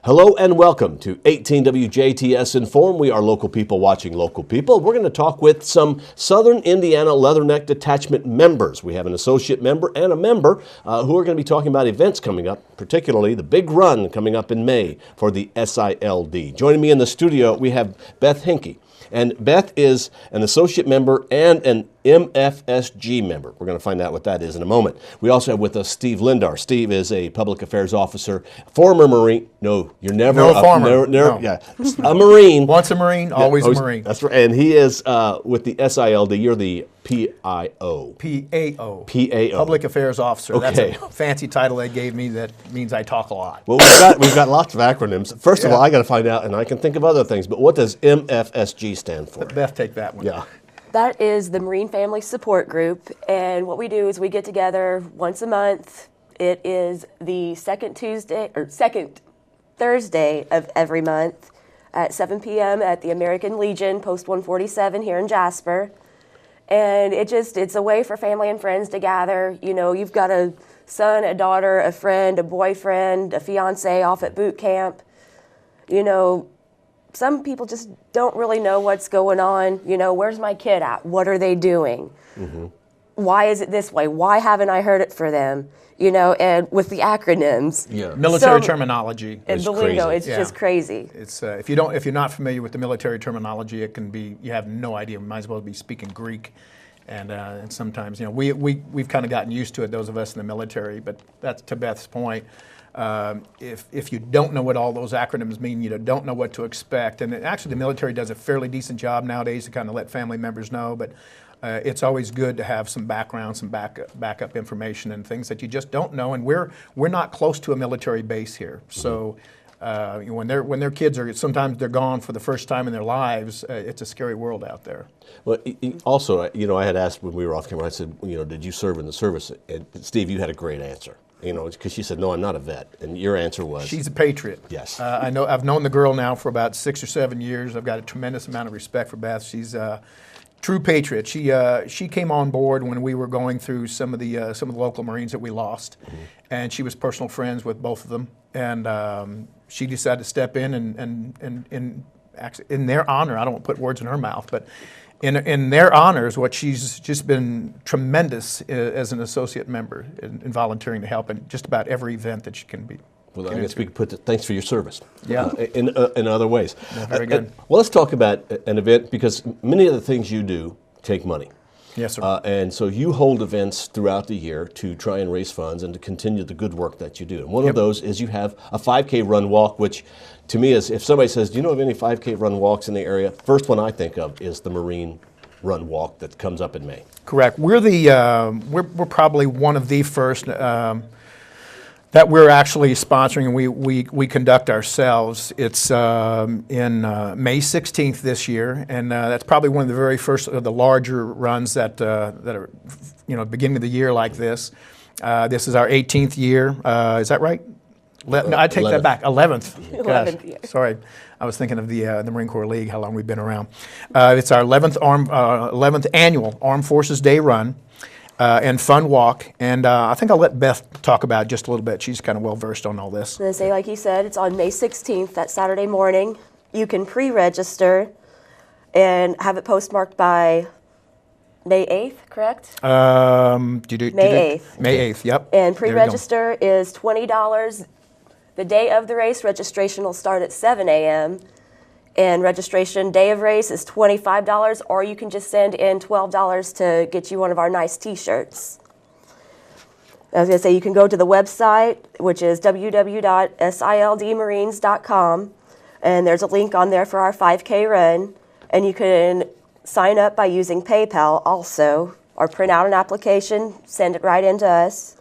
Hello and welcome to 18 WJTS in.form. We are local people watching local people. We're going to talk with some Southern Indiana Leatherneck Detachment members. We have an associate member and a member who are going to be talking about events coming up, particularly the big run coming up in May for the SILD. Joining me in the studio, we have Beth Henke. And Beth is an associate member and an MFSG member. We're going to find out what that is in a moment. We also have with us Steve Lindauer. Steve is a public affairs officer, former Marine. No, you're never no former. No. Yeah, a Marine. Once a Marine, always a Marine. That's right. And he is with the SILD. You're the PIO. PAO. PAO. Public Affairs Officer. Okay. That's a fancy title they gave me that means I talk a lot. Well, we've got lots of acronyms. First of all, I got to find out, and I can think of other things, but what does MFSG stand for? Beth, take that one. Yeah. That is the Marine Family Support Group, and what we do is we get together once a month. It is the second Thursday of every month at 7 p.m. at the American Legion, Post 147 here in Jasper. And it's a way for family and friends to gather. You know, you've got a son, a daughter, a friend, a boyfriend, a fiance off at boot camp. You know, some people just don't really know what's going on. You know, where's my kid at? What are they doing? Mm-hmm. Why is it this way? Why haven't I heard it for them? You know, and with the acronyms. Yeah. Military terminology. And the lingo, it's just crazy. It's if you're not familiar with the military terminology, it can be, you have no idea. We might as well be speaking Greek. And sometimes, you know, we've kind of gotten used to it, those of us in the military, but that's to Beth's point. If you don't know what all those acronyms mean, you don't know what to expect. And actually the military does a fairly decent job nowadays to kind of let family members know, but it's always good to have some background, some backup information and things that you just don't know. And we're not close to a military base here. So when their kids are, sometimes they're gone for the first time in their lives, it's a scary world out there. Well, also, you know, I had asked when we were off camera, I said, you know, did you serve in the service? And Steve, you had a great answer. You know, because she said, no, I'm not a vet. And your answer was? She's a patriot. Yes. I've known the girl now for about 6 or 7 years. I've got a tremendous amount of respect for Beth. She's a true patriot. She came on board when we were going through some of the local Marines that we lost. Mm-hmm. And she was personal friends with both of them. And she decided to step in and actually, in their honor, I don't want to put words in her mouth, but in their honors, what she's just been tremendous as an associate member in volunteering to help in just about every event that she can be. Well, I guess we could put thanks for your service. Yeah. In other ways. Yeah, very good. Well, let's talk about an event, because many of the things you do take money. Yes, sir. And so you hold events throughout the year to try and raise funds and to continue the good work that you do. And one of those is you have a 5K run walk, which to me is, if somebody says, do you know of any 5K run walks in the area? First one I think of is the Marine run walk that comes up in May. Correct. We're we're probably one of the first that we're actually sponsoring, and we conduct ourselves. It's in May 16th this year, and that's probably one of the very first of the larger runs that are, you know, beginning of the year like this. This is our 18th year. Is that right? No, I take that back. 11th. 11th year. Sorry, I was thinking of the Marine Corps League, how long we've been around. It's our 11th annual Armed Forces Day run. And fun walk, and I think I'll let Beth talk about it just a little bit. She's kind of well versed on all this. I'm going to say, like you said, it's on May 16th, that Saturday morning. You can pre-register and have it postmarked by May 8th, correct? May 8th. May 8th, yep. And pre-register is $20. The day of the race, registration will start at 7 a.m. And registration day of race is $25, or you can just send in $12 to get you one of our nice t-shirts. I was going to say, you can go to the website, which is www.sildmarines.com, and there's a link on there for our 5K run, and you can sign up by using PayPal also, or print out an application, send it right into us.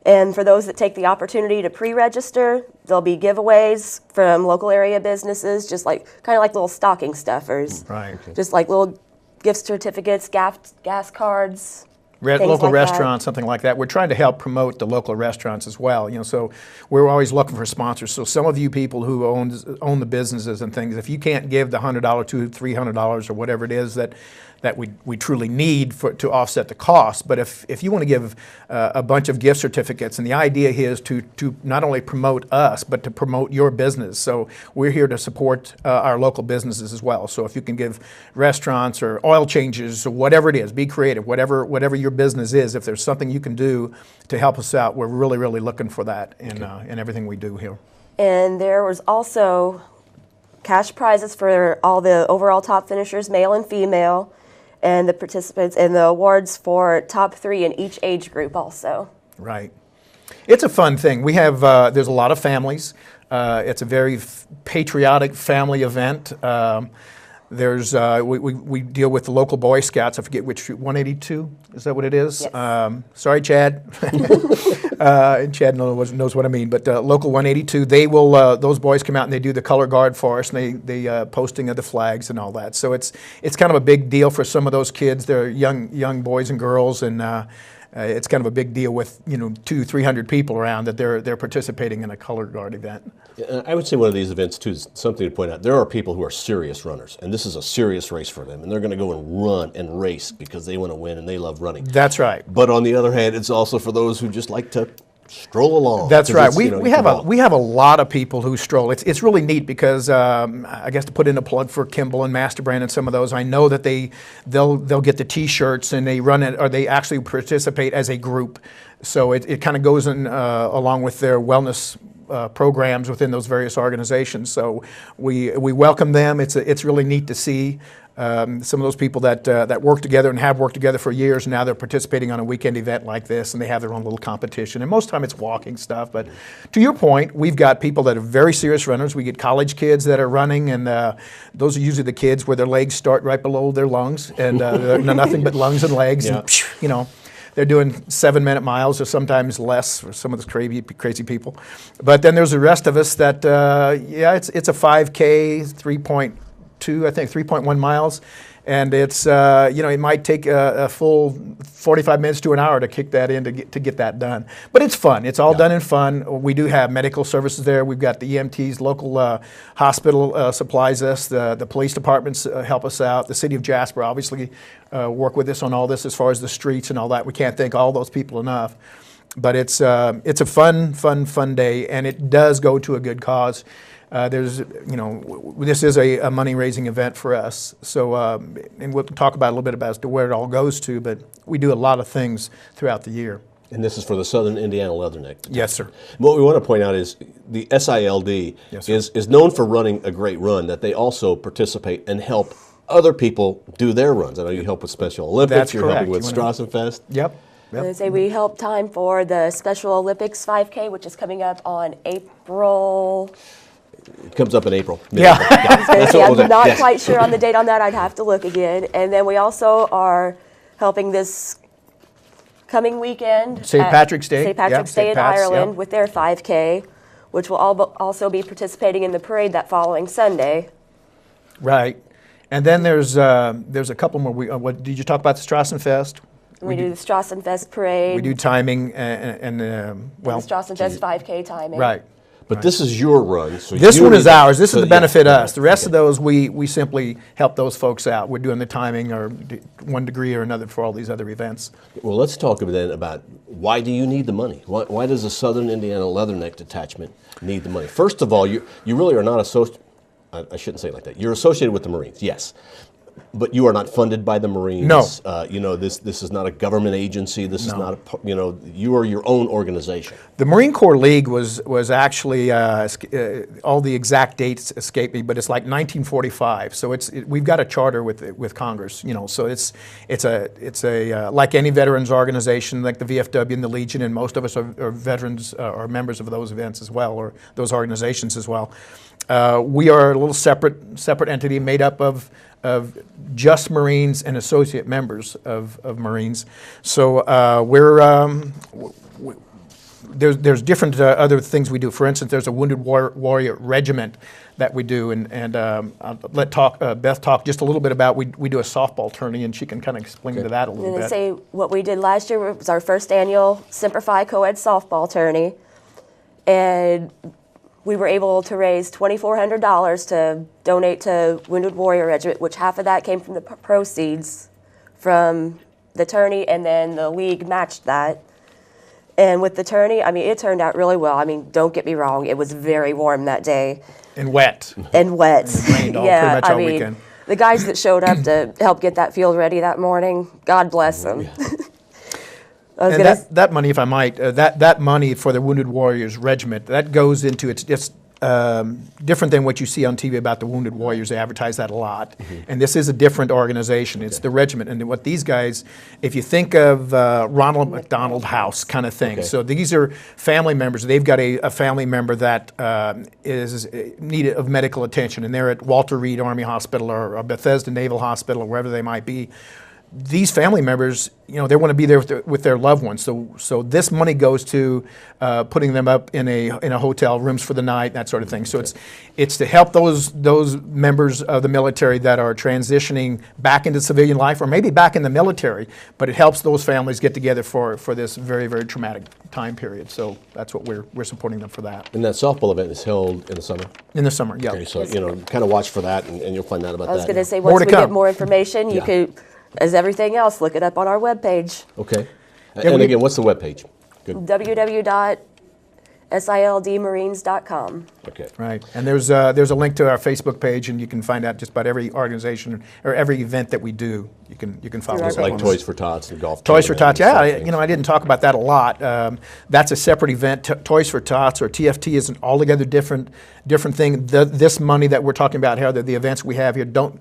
And for those that take the opportunity to pre-register, there'll be giveaways from local area businesses, just like kind of like little stocking stuffers. Right. Just like little gift certificates, gas cards. Local restaurants, something like that. We're trying to help promote the local restaurants as well. You know, so we're always looking for sponsors. So some of you people who own the businesses and things, if you can't give the $100, $200, $300, or whatever it is that that we truly need to offset the cost. But if you want to give a bunch of gift certificates, and the idea here is to not only promote us, but to promote your business. So we're here to support our local businesses as well. So if you can give restaurants or oil changes or whatever it is, be creative, whatever your business is, if there's something you can do to help us out, we're really, really looking for that in everything we do here. And there was also cash prizes for all the overall top finishers, male and female, and the participants, and the awards for top 3 in each age group also. Right. It's a fun thing. We have, there's a lot of families. It's a very patriotic family event. There's, we deal with the local Boy Scouts. I forget which, 182, is that what it is? Yes. Sorry, Chad. And Chad knows what I mean. But local 182, they will, those boys come out and they do the color guard for us, and they posting of the flags and all that. So it's kind of a big deal for some of those kids. They're young boys and girls, and it's kind of a big deal with 200-300 people around that they're participating in a color guard event. I would say one of these events too is something to point out. There are people who are serious runners, and this is a serious race for them, and they're going to go and run and race because they want to win and they love running. That's right. But on the other hand, it's also for those who just like to stroll along. That's right. We have a lot of people who stroll. It's really neat because I guess to put in a plug for Kimball and Masterbrand and some of those, I know that they'll get the T-shirts and they run it, or they actually participate as a group. So it kind of goes in along with their wellness programs within those various organizations. So we welcome them. It's really neat to see. Some of those people that work together and have worked together for years, now they're participating on a weekend event like this, and they have their own little competition. And most of the time it's walking stuff. But to your point, we've got people that are very serious runners. We get college kids that are running, and those are usually the kids where their legs start right below their lungs, and they're nothing but lungs and legs. Yeah. And, they're doing 7-minute miles or sometimes less for some of those crazy people. But then there's the rest of us that, it's a 5K, 3.2, I think 3.1 miles. And it's, it might take a full 45 minutes to an hour to kick that in to get that done. But it's fun. It's all done in fun. We do have medical services there. We've got the EMTs, local hospital supplies us. The police departments help us out. The city of Jasper obviously work with us on all this as far as the streets and all that. We can't thank all those people enough. But it's a fun day, and it does go to a good cause. This is a money-raising event for us. So, and we'll talk about a little bit about as to where it all goes to, but we do a lot of things throughout the year. And this is for the Southern Indiana Leathernecks. Yes, sir. What we want to point out is the SILD is known for running a great run, that they also participate and help other people do their runs. I know you help with Special Olympics. That's You're correct. helping with Strassenfest. Yep. And say we help time for the Special Olympics 5K, which is coming up on April. It comes up in April. Yeah. I'm not quite sure on the date on that. I'd have to look again. And then we also are helping this coming weekend. St. Patrick's Day. St. Patrick's Day in Ireland with their 5K, which will also be participating in the parade that following Sunday. Right. And then there's a couple more. What did you talk about? The Strassenfest? We do the Strassenfest parade. We do timing and the Strassenfest 5K timing. Right. But this is your run. So this one is ours. This is to benefit us. The rest of those, we simply help those folks out. We're doing the timing or one degree or another for all these other events. Well, let's talk then about why do you need the money? Why does the Southern Indiana Leatherneck Detachment need the money? First of all, you really are not associated. I shouldn't say it like that. You're associated with the Marines, yes. But you are not funded by the Marines. No. This is not a government agency. This is not you are your own organization. The Marine Corps League was actually all the exact dates escape me, but it's like 1945. So we've got a charter with Congress. So it's a like any veterans organization, like the VFW and the Legion, and most of us are veterans or members of those events as well, or those organizations as well. We are a little separate entity made up of just Marines and associate members of Marines. So there's different other things we do. For instance, there's a Wounded Warrior Regiment that we do, and I'll let Beth talk just a little bit about. We do a softball tourney, and she can kind of explain to that a little bit. Say what we did last year was our first annual Semper Fi co-ed softball tourney, and we were able to raise $2,400 to donate to Wounded Warrior Regiment, which half of that came from the proceeds from the tourney, and then the league matched that. And with the tourney, I mean, it turned out really well. I mean, don't get me wrong, it was very warm that day. And wet. And wet. And it rained pretty much all weekend. The guys that showed up to help get that field ready that morning, God bless them. And that money, if I might, that money for the Wounded Warriors Regiment, that goes into, it's just different than what you see on TV about the Wounded Warriors. They advertise that a lot. And this is a different organization. It's the regiment. And what these guys, if you think of Ronald McDonald House kind of thing. So these are family members. They've got a family member that is in need of medical attention. And they're at Walter Reed Army Hospital or Bethesda Naval Hospital or wherever they might be. These family members, you know, they want to be there with their loved ones. So this money goes to putting them up in a hotel, rooms for the night, that sort of thing. So it's to help those members of the military that are transitioning back into civilian life, or maybe back in the military. But it helps those families get together for this very, very traumatic time period. So that's what we're supporting them for that. And that softball event is held in the summer? In the summer, yeah. Okay, so, you know, kind of watch for that, and you'll find out about that. I was going to say, once we get more information, you Yeah. could, as everything else, look it up on our webpage. Okay. And again, what's the webpage? Good. www.sildmarines.com. Okay. Right, and there's a link to our Facebook page, and you can find out just about every organization or every event that we do. You can follow us. Like Toys for Tots and golf. Toys for Tots, yeah. I I didn't talk about that a lot. That's a separate event. Toys for Tots or TFT is an altogether different thing. This money that we're talking about here, the events we have here, don't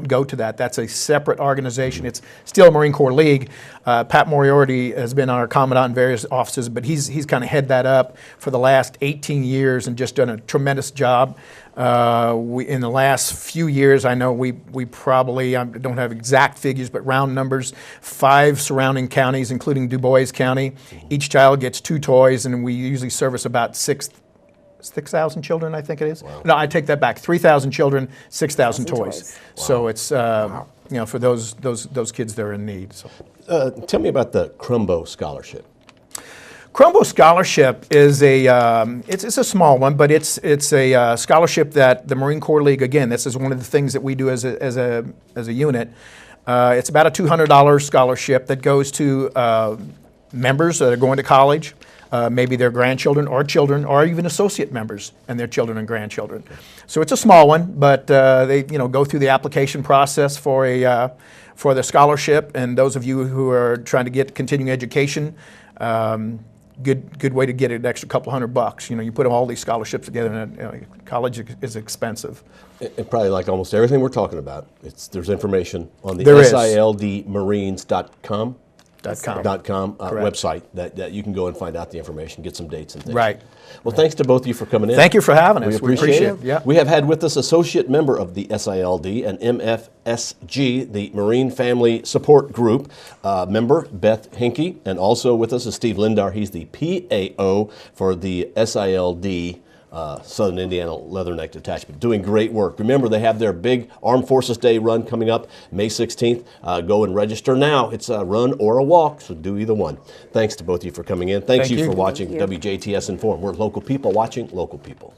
go to that. That's a separate organization. It's still a Marine Corps League. Pat Moriarty has been our commandant in various offices, but he's kind of head that up for the last 18 years and just done a tremendous job. In the last few years, I know we probably, I don't have exact figures, but round numbers, 5 surrounding counties, including Du Bois County. Each child gets 2 toys, and we usually service about 6,000 children, I think it is. Wow. No, I take that back. 3,000 children, 6,000 toys. Wow. So it's you know, for those kids that are in need. So. Tell me about the Crumbo Scholarship. Crumbo Scholarship is it's a small one, but it's a scholarship that the Marine Corps League, again, this is one of the things that we do as a unit. It's about a $200 scholarship that goes to members that are going to college, maybe their grandchildren or children, or even associate members and their children and grandchildren. So it's a small one, but they go through the application process for the scholarship. And those of you who are trying to get continuing education, good way to get an extra couple $100. You know, you put all these scholarships together, and college is expensive. And probably like almost everything we're talking about, there's information on the sildmarines.com website that you can go and find out the information, get some dates and things. Right. Well, thanks to both of you for coming in. Thank you for having us. We appreciate it. Yeah. We have had with us associate member of the SILD and MFSG, the Marine Family Support Group member, Beth Henke, and also with us is Steve Lindauer. He's the PAO for the SILD Southern Indiana Leatherneck Detachment, doing great work. Remember, they have their big Armed Forces Day run coming up May 16th. Go and register now. It's a run or a walk, so do either one. Thanks to both of you for coming in. Thank you for watching WJTS in.form. We're local people watching local people.